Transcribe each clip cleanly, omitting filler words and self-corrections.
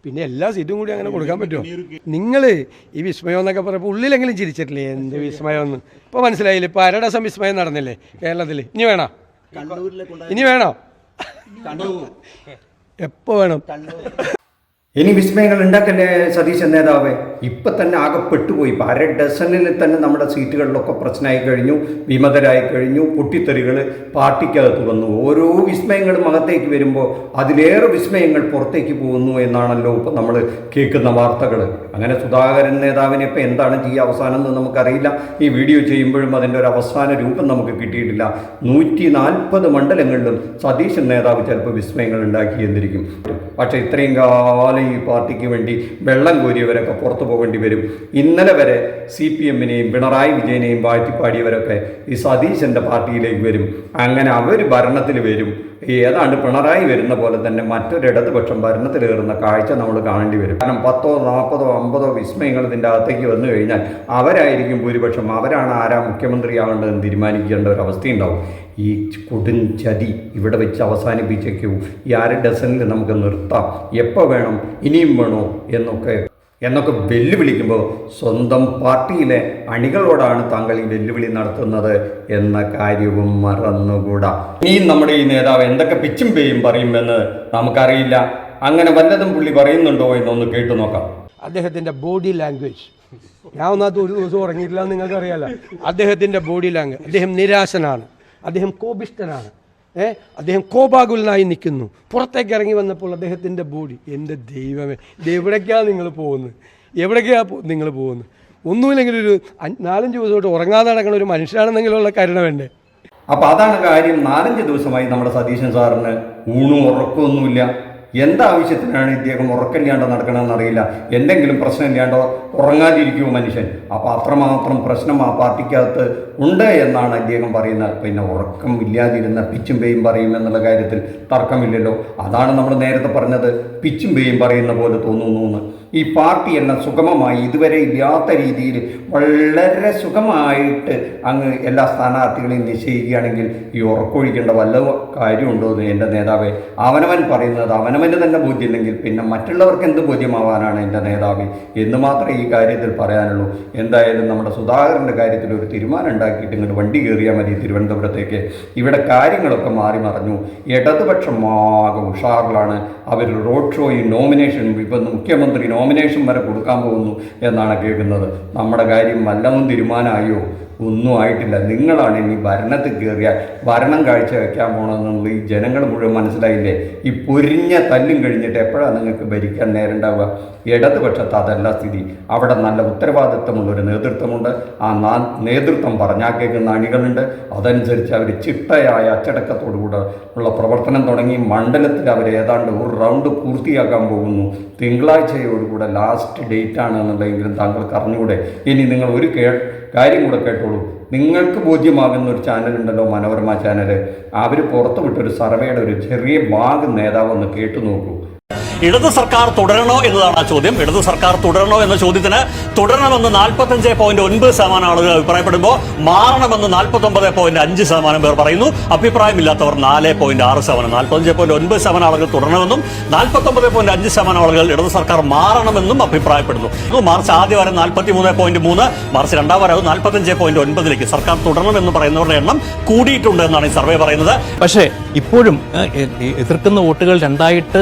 പിന്നെ എല്ലാ സീറ്റും കൂടി അങ്ങനെ കൊടുക്കാൻ പറ്റുമോ? നിങ്ങൾ ഈ വിസ്മയം എന്നൊക്കെ പറയുമ്പോൾ ഉള്ളിലെങ്കിലും ചിരിച്ചിട്ടില്ലേ? എന്ത് വിസ്മയം എന്ന് ഇപ്പോൾ മനസ്സിലായില്ലേ? ഇപ്പോൾ അരടസം വിസ്മയം നടന്നില്ലേ കേരളത്തിൽ? ഇനി വേണോ? ഇനി വേണോ? എപ്പോൾ വേണം? ഇനി വിസ്മയങ്ങൾ ഉണ്ടാക്കല്ലേ സതീശൻ നേതാവേ? ഇപ്പം തന്നെ ആകെ പെട്ടുപോയി. ഇപ്പം 1/2 ഡസനിൽ തന്നെ നമ്മുടെ സീറ്റുകളിലൊക്കെ പ്രശ്നമായി കഴിഞ്ഞു, വിമതരായി കഴിഞ്ഞു, പൊട്ടിത്തെറികൾ പാർട്ടിക്കകത്ത് വന്നു. ഓരോ വിസ്മയങ്ങളും അകത്തേക്ക് വരുമ്പോൾ അതിലേറെ വിസ്മയങ്ങൾ പുറത്തേക്ക് പോകുന്നു എന്നാണല്ലോ ഇപ്പം നമ്മൾ കേൾക്കുന്ന വാർത്തകൾ. അങ്ങനെ സുധാകരൻ നേതാവിനെ ഇപ്പം എന്താണ് ചെയ്യുക അവസാനം എന്ന് നമുക്കറിയില്ല. ഈ വീഡിയോ ചെയ്യുമ്പോഴും അതിൻ്റെ ഒരു അവസാന രൂപം നമുക്ക് കിട്ടിയിട്ടില്ല. 140 മണ്ഡലങ്ങളിലും സതീശൻ നേതാവ് ചിലപ്പോൾ വിസ്മയങ്ങൾ ഉണ്ടാക്കി എന്നിരിക്കും. പക്ഷേ ഇത്രയും കാലം ഈ പാർട്ടിക്ക് വേണ്ടി വെള്ളം കോരിയവരൊക്കെ പുറത്തു പോകേണ്ടി വരും. ഇന്നലെ വരെ CPM-നെയും പിണറായി വിജയനെയും വാഴ്ത്തിപ്പാടിയവരൊക്കെ ഈ സതീശൻ്റെ പാർട്ടിയിലേക്ക് വരും. അങ്ങനെ അവർ ഭരണത്തിൽ വരും. ഏതാണ്ട് പിണറായി വരുന്ന പോലെ തന്നെ മറ്റൊരു ഇടതുപക്ഷം ഭരണത്തിലേറുന്ന കാഴ്ച നമ്മൾ കാണേണ്ടി വരും. കാരണം 10, 40, 50 വിസ്മയങ്ങൾ ഇതിൻ്റെ അകത്തേക്ക് വന്നു കഴിഞ്ഞാൽ അവരായിരിക്കും ഭൂരിപക്ഷം. അവരാണ് ആരാ മുഖ്യമന്ത്രിയാവേണ്ടതെന്ന് തീരുമാനിക്കേണ്ട ഒരു അവസ്ഥയുണ്ടാവും. ഈ കൊടും ചതി ഇവിടെ വെച്ച് അവസാനിപ്പിച്ചേക്കൂ. ഈ 1/2 ഡസനിൽ നമുക്ക് നിർത്താം, എപ്പോൾ വേണം, ഇനിയും വേണോ എന്നൊക്കെ വെല്ലുവിളിക്കുമ്പോൾ സ്വന്തം പാർട്ടിയിലെ അണികളോടാണ് താങ്കൾ ഈ വെല്ലുവിളി നടത്തുന്നത് എന്ന കാര്യവും മറന്നുകൂടാ. ഇനിയും നമ്മുടെ ഈ നേതാവ് എന്തൊക്കെ പിച്ചും പേയും പറയുമെന്ന് നമുക്കറിയില്ല. അങ്ങനെ വല്ലതും പുള്ളി പറയുന്നുണ്ടോ എന്നൊന്ന് കേട്ടു നോക്കാം. അദ്ദേഹത്തിൻ്റെ ബോഡി ലാംഗ്വേജ്, ഞാൻ ഒന്നാമത്തെ ഒരു ദിവസം ഉറങ്ങിയിട്ടില്ല എന്ന് നിങ്ങൾക്കറിയാലോ. അദ്ദേഹത്തിൻ്റെ ബോഡി ലാംഗ്വേജ്, അദ്ദേഹം നിരാശനാണ്, അദ്ദേഹം കോപിഷ്ഠനാണ്, അദ്ദേഹം കോപാകുലനായി നിൽക്കുന്നു. പുറത്തേക്ക് ഇറങ്ങി വന്നപ്പോൾ അദ്ദേഹത്തിൻ്റെ ബോഡി, എൻ്റെ ദൈവമേ, ഇത് എവിടേക്കാണ് നിങ്ങൾ പോകുന്നത്? എവിടേക്കാണ് നിങ്ങൾ പോകുന്നത്? ഒന്നുമില്ലെങ്കിൽ ഒരു 4-5 ദിവസമായിട്ട് ഉറങ്ങാതെ നടക്കുന്ന ഒരു മനുഷ്യനാണെന്നെങ്കിലുള്ള കരുണ വേണ്ടേ? അപ്പം അതാണ് കാര്യം. 4-5 ദിവസമായി നമ്മുടെ സതീശൻ സാറിന് ഊണും ഉറക്കമൊന്നുമില്ല. എന്താവശ്യത്തിനാണ് ഇദ്ദേഹം ഉറക്കമില്ലാണ്ട് നടക്കണമെന്നറിയില്ല. എന്തെങ്കിലും പ്രശ്നമില്ലാണ്ടോ ഉറങ്ങാതിരിക്കുമോ മനുഷ്യൻ? അപ്പോൾ അത്രമാത്രം പ്രശ്നം ആ പാർട്ടിക്കകത്ത് ഉണ്ട് എന്നാണ് അദ്ദേഹം പറയുന്നത്. പിന്നെ ഉറക്കം ഇല്ലാതിരുന്ന പിച്ചും പേയും പറയും എന്നുള്ള കാര്യത്തിൽ തർക്കമില്ലല്ലോ. അതാണ് നമ്മൾ നേരത്തെ പറഞ്ഞത്, പിച്ചും പേയും പറയുന്ന പോലെ തോന്നുന്നു എന്ന്. ഈ പാർട്ടിയെല്ലാം സുഗമമായി ഇതുവരെ ഇല്ലാത്ത രീതിയിൽ വളരെ സുഖമായിട്ട് അങ്ങ് എല്ലാ സ്ഥാനാർത്ഥികളെയും നിശ്ചയിക്കുകയാണെങ്കിൽ ഈ ഉറക്കൊഴിക്കേണ്ട വല്ല കാര്യമുണ്ടോ എന്ന് എൻ്റെ നേതാവേ? അവനവൻ പറയുന്നത് അവനവന് തന്നെ ബോധ്യമില്ലെങ്കിൽ പിന്നെ മറ്റുള്ളവർക്ക് എന്ത് ബോധ്യമാവാനാണ് എൻ്റെ നേതാവേ എന്ന് മാത്രമേ ഈ കാര്യത്തിൽ പറയാനുള്ളൂ. എന്തായാലും നമ്മുടെ സുധാകരൻ്റെ കാര്യത്തിൽ ഒരു തീരുമാനം ഉണ്ടാക്കിയിട്ട് ഇങ്ങോട്ട് വണ്ടി കയറിയാൽ മതി തിരുവനന്തപുരത്തേക്ക്. ഇവിടെ കാര്യങ്ങളൊക്കെ മാറി മറിഞ്ഞു. ഇടതുപക്ഷം ആകെ ഉഷാറിലാണ്. അവർ റോഡ് ഷോയും നോമിനേഷനും ഇപ്പം മുഖ്യമന്ത്രി നോമിനേഷൻ വരെ കൊടുക്കാൻ പോകുന്നു എന്നാണ് കേൾക്കുന്നത്. നമ്മുടെ കാര്യം വല്ലതും തീരുമാനമായോ? ഒന്നും ആയിട്ടില്ല. നിങ്ങളാണ് ഇനി ഭരണത്തിൽ കയറിയാൽ ഭരണം കാഴ്ച വയ്ക്കാൻ പോകണമെന്നുള്ള ഈ ജനങ്ങൾ മുഴുവൻ മനസ്സിലായില്ലേ? ഈ പൊരിഞ്ഞ തല്ലും കഴിഞ്ഞിട്ട് എപ്പോഴാണ് നിങ്ങൾക്ക് ഭരിക്കാൻ നേരണ്ടാവുക? ഇടതുപക്ഷത്ത് അതല്ല സ്ഥിതി. അവിടെ നല്ല ഉത്തരവാദിത്വമുള്ളൊരു നേതൃത്വമുണ്ട്. ആ നേതൃത്വം പറഞ്ഞാൽ കേൾക്കുന്ന അണികളുണ്ട്. അതനുസരിച്ച് അവർ ചിട്ടയായ അച്ചടക്കത്തോടുകൂടെ ഉള്ള പ്രവർത്തനം തുടങ്ങി. മണ്ഡലത്തിൽ അവർ ഏതാണ്ട് ഒരു റൗണ്ട് പൂർത്തിയാക്കാൻ പോകുന്നു. തിങ്കളാഴ്ചയോടുകൂടെ ലാസ്റ്റ് ഡേറ്റ് ആണ് എന്നുള്ളതെങ്കിലും താങ്കൾക്ക് അറിഞ്ഞുകൂടെ? ഇനി നിങ്ങൾ ഒരു കാര്യം കൂടെ കേട്ടോളൂ. നിങ്ങൾക്ക് ബോധ്യമാകുന്ന ഒരു ചാനലുണ്ടല്ലോ, മനോരമ ചാനൽ. അവർ പുറത്തുവിട്ടൊരു സർവേയുടെ ഒരു ചെറിയ ഭാഗം നേതാവ് ഒന്ന് കേട്ടു നോക്കൂ. ഇടത് സർക്കാർ തുടരണോ എന്നതാണ് ആ ചോദ്യം. ഇടത് സർക്കാർ തുടരണോ എന്ന ചോദ്യത്തിന് തുടരണമെന്ന് 45.9% ആളുകൾ അഭിപ്രായപ്പെടുമ്പോൾ മാറണമെന്ന് 49.5% പേർ പറയുന്നു. അഭിപ്രായമില്ലാത്തവർ 4.6%. 45.9% ആളുകൾ തുടരണമെന്നും 49.5% ആളുകൾ ഇടത് സർക്കാർ മാറണമെന്നും അഭിപ്രായപ്പെടുന്നു. മാർച്ച് ആദ്യ വാരം 43.3, മാർച്ച് രണ്ടാം വാരം 45.9 സർക്കാർ തുടരണമെന്ന് പറയുന്നവരുടെ എണ്ണം കൂടിയിട്ടുണ്ട് എന്നാണ് ഈ സർവേ പറയുന്നത്. പക്ഷേ ഇപ്പോഴും എതിർക്കുന്ന വോട്ടുകൾ രണ്ടായിട്ട്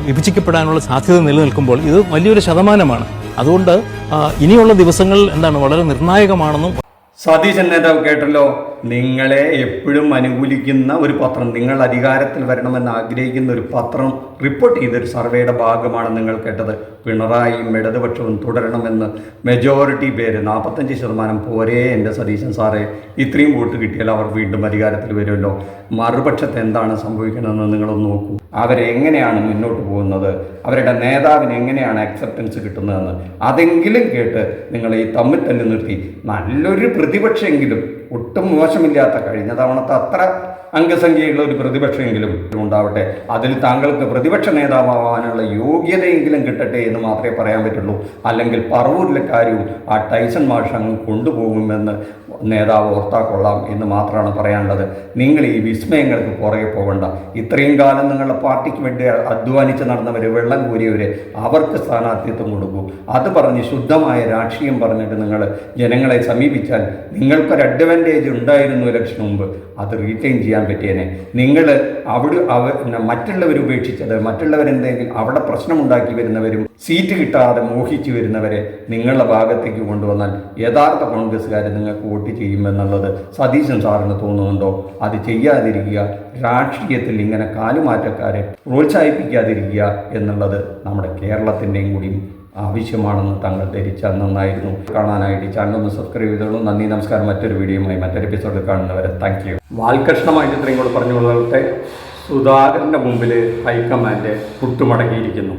വിഭജിക്കപ്പെടാനുള്ള സാധ്യത നിലനിൽക്കുമ്പോൾ ഇത് വലിയൊരു ശതമാനമാണ്. അതുകൊണ്ട് ഇനിയുള്ള ദിവസങ്ങൾ വളരെ നിർണായകമാണെന്നും സതീശൻ നേതാവ് കേട്ടല്ലോ. നിങ്ങളെ എപ്പോഴും അനുകൂലിക്കുന്ന ഒരു പത്രം, നിങ്ങൾ അധികാരത്തിൽ വരണമെന്ന് ആഗ്രഹിക്കുന്ന ഒരു പത്രം റിപ്പോർട്ട് ചെയ്തൊരു സർവേയുടെ ഭാഗമാണ് നിങ്ങൾ കേട്ടത്. പിണറായിയും ഇടതുപക്ഷവും തുടരണമെന്ന് മെജോറിറ്റി പേര് 45% പോരേ എൻ്റെ സതീശൻ സാറേ. ഇത്രയും വോട്ട് കിട്ടിയാൽ അവർ വീണ്ടും അധികാരത്തിൽ വരുമല്ലോ. മറുപക്ഷത്ത് എന്താണ് സംഭവിക്കണമെന്ന് നിങ്ങളൊന്ന് നോക്കൂ. അവരെങ്ങനെയാണ് മുന്നോട്ട് പോകുന്നത്, അവരുടെ നേതാവിന് എങ്ങനെയാണ് അക്സെപ്റ്റൻസ് കിട്ടുന്നതെന്ന് അതെങ്കിലും കേട്ട് നിങ്ങൾ ഈ തമ്മിൽ തന്നെ നിർത്തി നല്ലൊരു പ്രതിപക്ഷമെങ്കിലും, ഒട്ടും മോശമില്ലാത്ത കഴിഞ്ഞ തവണത്തെ അത്ര അംഗസംഖ്യയുള്ള ഒരു പ്രതിപക്ഷമെങ്കിലും ഉണ്ടാവട്ടെ. അതിൽ താങ്കൾക്ക് പ്രതിപക്ഷ നേതാവാനുള്ള യോഗ്യതയെങ്കിലും കിട്ടട്ടെ എന്ന് മാത്രമേ പറയാൻ പറ്റുള്ളൂ. അല്ലെങ്കിൽ പറവൂരിലെ കാര്യവും ആ ടൈസൺ മാഷ് അങ്ങ് കൊണ്ടുപോകുമെന്ന് നേതാവ് ഓർത്താ കൊള്ളാം എന്ന് മാത്രമാണ് പറയാനുള്ളത്. നിങ്ങൾ ഈ വിസ്മയങ്ങൾക്ക് പുറകെ പോകണ്ട. ഇത്രയും കാലം നിങ്ങളുടെ പാർട്ടിക്ക് വേണ്ടി അധ്വാനിച്ച് നടന്നവർ, വെള്ളം കോരിയവർ, അവർക്ക് സ്ഥാനാർത്ഥിത്വം കൊടുക്കൂ. അത് പറഞ്ഞ് ശുദ്ധമായ രാഷ്ട്രീയം പറഞ്ഞിട്ട് നിങ്ങൾ ജനങ്ങളെ സമീപിച്ചാൽ നിങ്ങൾക്കൊരു അഡ്വാൻറ്റേജ് ഉണ്ടായിരുന്നു ഇലക്ഷൻ മുമ്പ്, അത് റീറ്റെയിൻ ചെയ്യാൻ പറ്റിയേനെ. നിങ്ങൾ മറ്റുള്ളവർ ഉപേക്ഷിച്ചത്, മറ്റുള്ളവരെന്തെങ്കിലും അവിടെ പ്രശ്നമുണ്ടാക്കി വരുന്നവരും സീറ്റ് കിട്ടാതെ മോഹിച്ചു വരുന്നവരെ നിങ്ങളുടെ ഭാഗത്തേക്ക് കൊണ്ടുവന്നാൽ യഥാർത്ഥ കോൺഗ്രസ്സുകാർ നിങ്ങൾക്ക് വോട്ട് ചെയ്യുമെന്നുള്ളത് സതീശൻ സാറിന് തോന്നുന്നുണ്ടോ? അത് ചെയ്യാതിരിക്കുക. രാഷ്ട്രീയത്തിൽ ഇങ്ങനെ കാലുമാറ്റക്കാരെ പ്രോത്സാഹിപ്പിക്കാതിരിക്കുക എന്നുള്ളത് നമ്മുടെ കേരളത്തിൻ്റെയും കൂടി ആവശ്യമാണെന്ന് താങ്കൾ ധരിച്ചാൽ നന്നായിരുന്നു. കാണാനായിട്ട് ചാനൽ ഒന്ന് സബ്സ്ക്രൈബ് ചെയ്തോളൂ. നന്ദി, നമസ്കാരം. മറ്റൊരു വീഡിയോയുമായി മറ്റൊരു എപ്പിസോഡിൽ കാണുന്നവരെ താങ്ക് യു. വാൽകൃഷ്ണമായിട്ട് ഇത്രയും കൂടെ പറഞ്ഞുകൊള്ളട്ടെ. സുധാകരൻ്റെ മുമ്പിൽ ഹൈക്കമാൻഡ് പുട്ടുമടങ്ങിയിരിക്കുന്നു.